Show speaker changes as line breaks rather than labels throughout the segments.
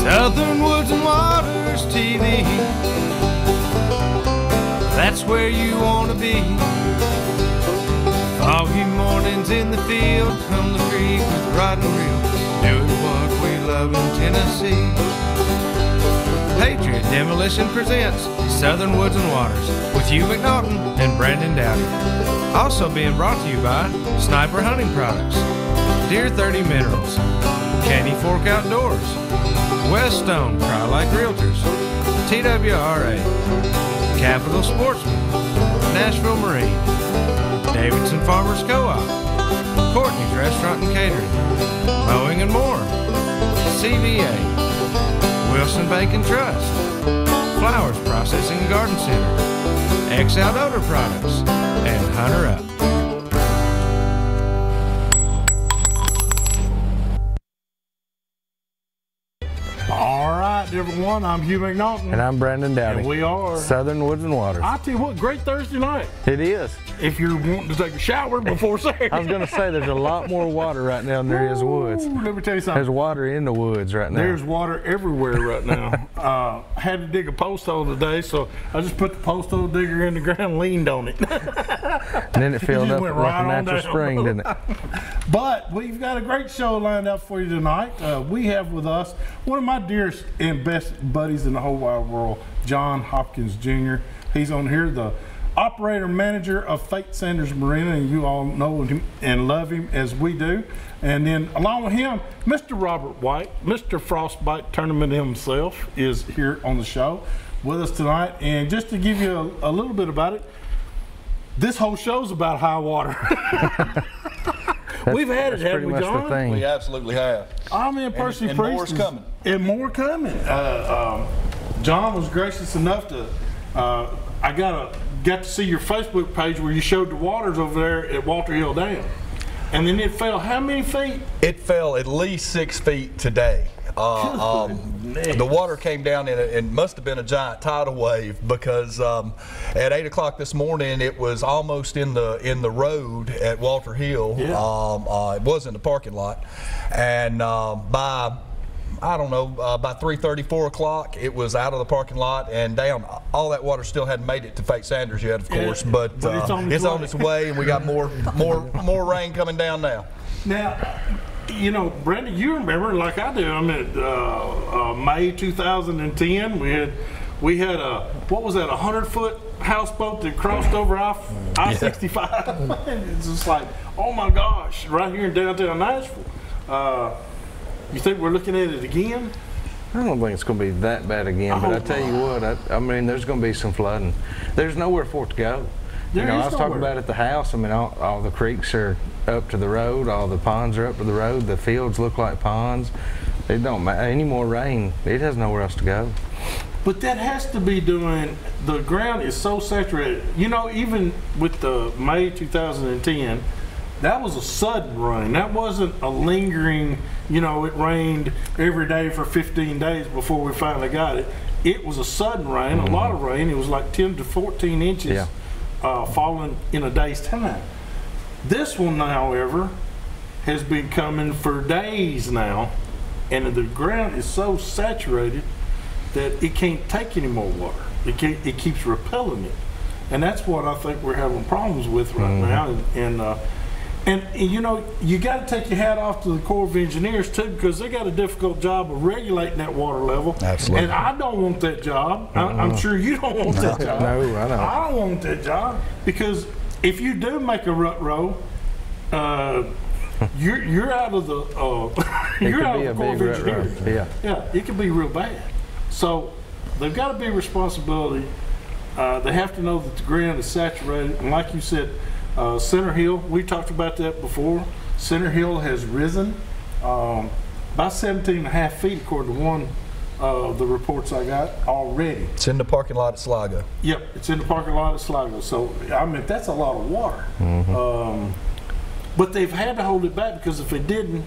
Southern Woods and Waters TV. That's where you want to be. Foggy mornings in the field, come the creek with the rod and reel, doing what we love in Tennessee. Patriot Demolition presents Southern Woods and Waters with Hugh McNaughton and Brandon Dowdy. Also being brought to you by Sniper Hunting Products, Deer 30 Minerals, Candy Fork Outdoors, Weststone Cry-Like Realtors, TWRA, Capital Sportsman, Nashville Marine, Davidson Farmers Co-op, Courtney's Restaurant and Catering, Mowing and More, CVA, Wilson Bacon Trust, Flowers Processing and Garden Center, X-Out Odor Products, and Hunter Up.
Everyone, I'm Hugh McNaughton.
And I'm Brandon Dowdy.
And we are
Southern Woods and Waters.
I tell you what, great Thursday night.
It is.
If you're wanting to take a shower before Saturday.
I was going to say there's a lot more water right now than there is woods.
Let me tell you something.
There's water in the woods right now.
There's water everywhere right now. I had to dig a post hole today, so I just put the post hole digger in the ground and leaned on it.
And then it filled up like a natural spring, didn't it?
But we've got a great show lined up for you tonight. We have with us one of my dearest and best buddies in the whole wide world, John Hopkins Jr. He's on here, the operator manager of Fate Sanders Marina, and you all know him and love him as we do. And then along with him, Mr. Robert White, Mr. Frostbite Tournament himself, is here on the show with us tonight. And just to give you a little bit about it, this whole show's about high water. We've had it, haven't we, John?
We absolutely have.
I'm in Percy Priest.
And more's coming.
And more coming. John was gracious enough to, I got to see your Facebook page where you showed the waters over there at Walter Hill Dam. And then it fell how many feet?
It fell at least 6 feet today. The water came down and it must have been a giant tidal wave, because at 8 o'clock this morning it was almost in the road at Walter Hill. Yeah. It was in the parking lot, and by I don't know, by 3:30, 4 o'clock, it was out of the parking lot and down. All that water still hadn't made it to Fate Sanders yet, of course, but it's on its way, and we got more rain coming down now.
Now, you know, Brandon, you remember, like I do. I mean, May 2010, we had a, what was that, 100-foot houseboat that crossed over I-65. It's just like, oh my gosh, right here in downtown Nashville. You think we're looking at it again?
I don't think it's going to be that bad again, but I tell you what, I mean, there's going to be some flooding. There's nowhere for it to go. You know, I was talking about at the house, I mean, all the creeks are up to the road, all the ponds are up to the road, the fields look like ponds. It don't matter, any more rain, it has nowhere else to go.
But that has to be doing, the ground is so saturated. You know, even with the May 2010, that was a sudden rain. That wasn't a lingering, you know, it rained every day for 15 days before we finally got it. It was a sudden rain, a lot of rain. It was like 10 to 14 inches falling in a day's time. This one, however, has been coming for days now, and the ground is so saturated that it can't take any more water. It keeps repelling it. And that's what I think we're having problems with right now. And you know, you got to take your hat off to the Corps of Engineers too, because they got a difficult job of regulating that water level. Absolutely. And I don't want that job. I'm sure you don't want that job.
No, I don't.
I don't want that job, because if you do make a rut row, you're out of the you're out of the Corps of Engineers. Yeah, it could be real bad. So they've got to be responsibility. They have to know that the ground is saturated, and like you said, Center Hill, we talked about that before. Center Hill has risen by 17.5 feet, according to one of the reports I got already.
It's in the parking lot at Sligo.
Yep, it's in the parking lot at Sligo. So, I mean, that's a lot of water. But they've had to hold it back, because if it didn't,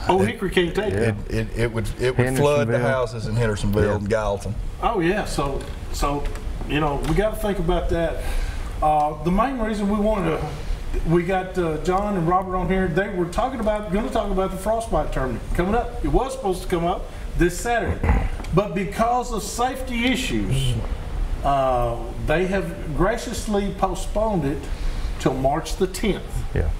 Old Hickory can't take it.
It would flood the houses in Hendersonville and Gallatin.
Oh yeah, so you know, we got to think about that. The main reason we wanted to we got John and Robert on here. They were going to talk about the Frostbite tournament coming up. It was supposed to come up this Saturday, but because of safety issues, they have graciously postponed it till March the 10th.
Yeah.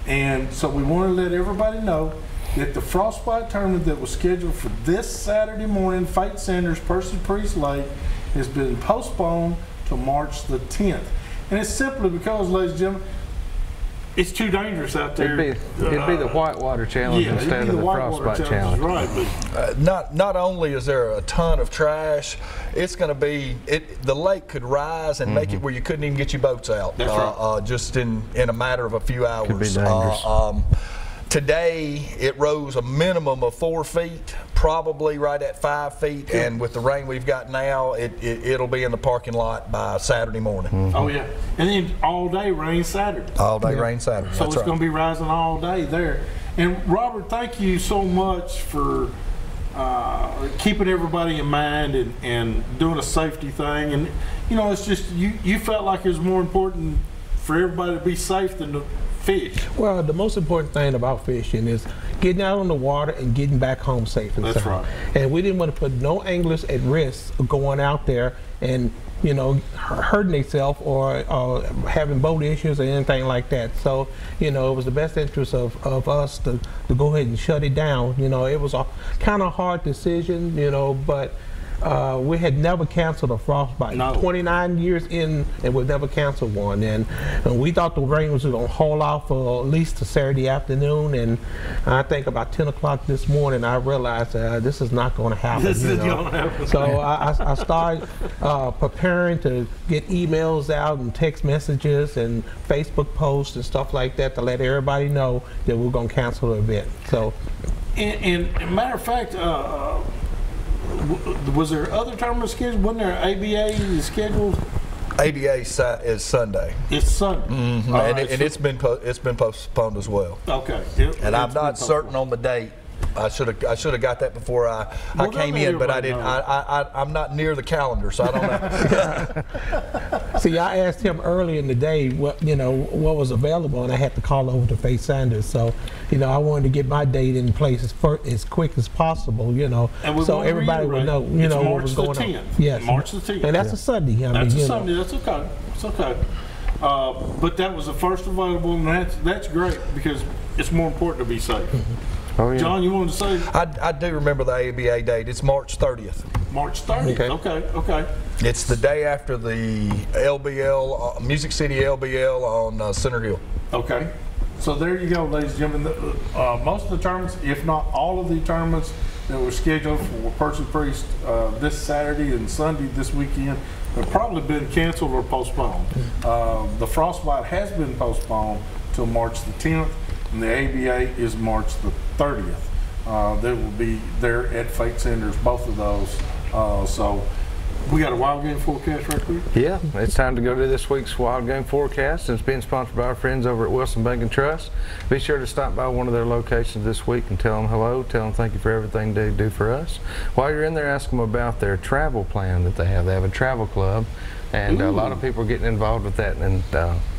And so we want to let everybody know that the Frostbite tournament that was scheduled for this Saturday morning, Fate Sanders, Percy Priest Lake, has been postponed to March the 10th. And it's simply because, ladies and gentlemen, it's too dangerous out there.
It'd be the Whitewater Challenge instead of the Frostbite Challenge.
Right, but
not only is there a ton of trash, it's going to be, the lake could rise and make it where you couldn't even get your boats out.
That's right.
Just in a matter of a few hours.
Could be dangerous.
Today, it rose a minimum of 4 feet, probably right at 5 feet, and with the rain we've got now, it'll be in the parking lot by Saturday morning.
Oh yeah, and then all day rain Saturday.
All day rain Saturday.
So it's going to be rising all day there. And Robert, thank you so much for keeping everybody in mind and doing a safety thing. And you know, it's just you felt like it was more important for everybody to be safe than to fish.
Well, the most important thing about fishing is getting out on the water and getting back home safe and sound.
That's right.
And we didn't want to put no anglers at risk of going out there and, you know, hurting themselves or having boat issues or anything like that. So, you know, it was the best interest of us to go ahead and shut it down. You know, it was a kind of hard decision, you know, but we had never canceled a Frostbite.
No.
29 years in, and we've never canceled one. And we thought the rain was going to hold off for at least a Saturday afternoon. And I think about 10 o'clock this morning, I realized this is not going to happen.
This is going to happen.
So I started preparing to get emails out and text messages and Facebook posts and stuff like that to let everybody know that we're going to cancel the event. So,
and matter of fact, was there other tournaments scheduled? Wasn't there ABA scheduled?
ABA is Sunday.
It's Sunday.
Mm-hmm.
Right,
and it's been postponed as well.
Okay.
And I'm not certain on the date. I should have got that before I came in, but I didn't. I'm not near the calendar, so I don't know.
See, I asked him early in the day what was available, and I had to call over to Faith Sanders. So, you know, I wanted to get my date in place as quick as possible. You know, so everybody would know. You know what was going on.
Yes, March the 10th.
And that's a Sunday.
That's a Sunday. That's okay. It's okay. But that was the first available, and that's great because it's more important to be safe.
Oh, yeah.
John, you wanted to say?
I do remember the ABA date. It's March 30th.
March 30th. Okay. It's
the day after the LBL, Music City LBL on Center Hill.
Okay. So there you go, ladies and gentlemen. Most of the tournaments, if not all of the tournaments that were scheduled for Percy Priest this Saturday and Sunday this weekend have probably been canceled or postponed. The Frostbite has been postponed till March the 10th. And the ABA is March the 30th. They will be there at Fate Sanders, both of those. So we got a wild game forecast right quick?
Yeah, it's time to go to this week's wild game forecast. It's being sponsored by our friends over at Wilson Bank and Trust. Be sure to stop by one of their locations this week and tell them hello. Tell them thank you for everything they do for us. While you're in there, ask them about their travel plan that they have. They have a travel club, and a lot of people are getting involved with that, and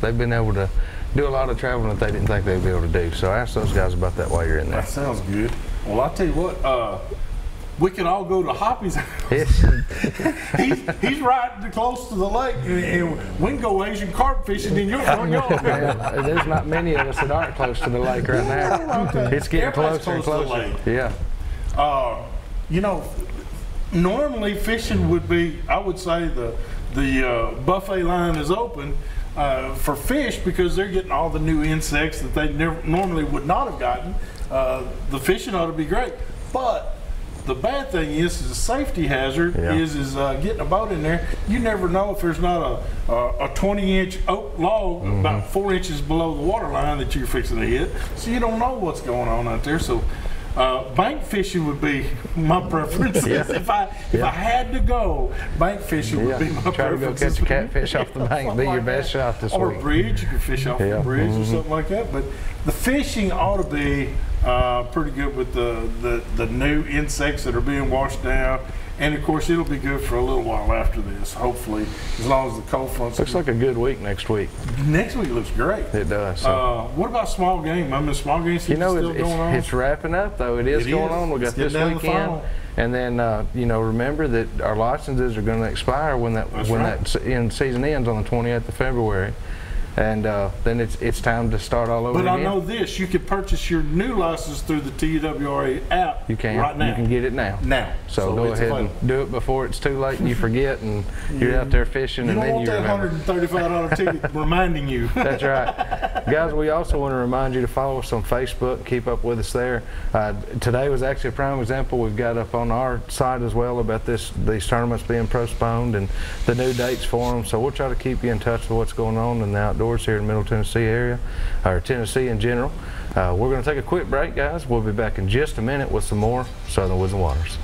they've been able to do a lot of traveling that they didn't think they'd be able to do. So ask those guys about that while you're in there.
That sounds good. Well, I'll tell you what, we can all go to Hopkins. he's right close to the lake, and we can go Asian carp fishing in your front yard.
There's not many of us that aren't close to the lake right now. It's getting closer and closer.
To the lake.
Yeah.
You know, normally fishing would be, I would say the buffet line is open for fish because they're getting all the new insects that they normally would not have gotten. The fishing ought to be great, but the bad thing is a safety hazard. Is getting a boat in there. You never know if there's not a 20-inch oak log about 4 inches below the water line that you're fixing to hit. So you don't know what's going on out there. So bank fishing would be my preference. If I had to go, bank fishing would be my preference.
Try to go catch a catfish off the bank. Be your best shot this week.
Or a bridge. You can fish off the bridge or something like that. But the fishing ought to be pretty good with the new insects that are being washed down. And of course, it'll be good for a little while after this, hopefully, as long as the cold front's
Looks like a good week next week.
Next week looks great.
It does. So.
What about small game? I mean, small game season still going on?
It's wrapping up, though. It is going on. We got this weekend. And then, remember that our licenses are going to expire when that season ends on the 28th of February. And then it's time to start all over again.
But I know this, you can purchase your new license through the TWRA app right now.
You can get it now. So go ahead and do it before it's too late and you forget and you're out there fishing and then you remember.
You don't want that $135 ticket reminding you.
That's right. Guys, we also want to remind you to follow us on Facebook, keep up with us there. Today was actually a prime example. We've got up on our site as well about these tournaments being postponed and the new dates for them. So we'll try to keep you in touch with what's going on in the outdoors here in the Middle Tennessee area, or Tennessee in general. We're going to take a quick break, guys. We'll be back in just a minute with some more Southern Woods and Waters.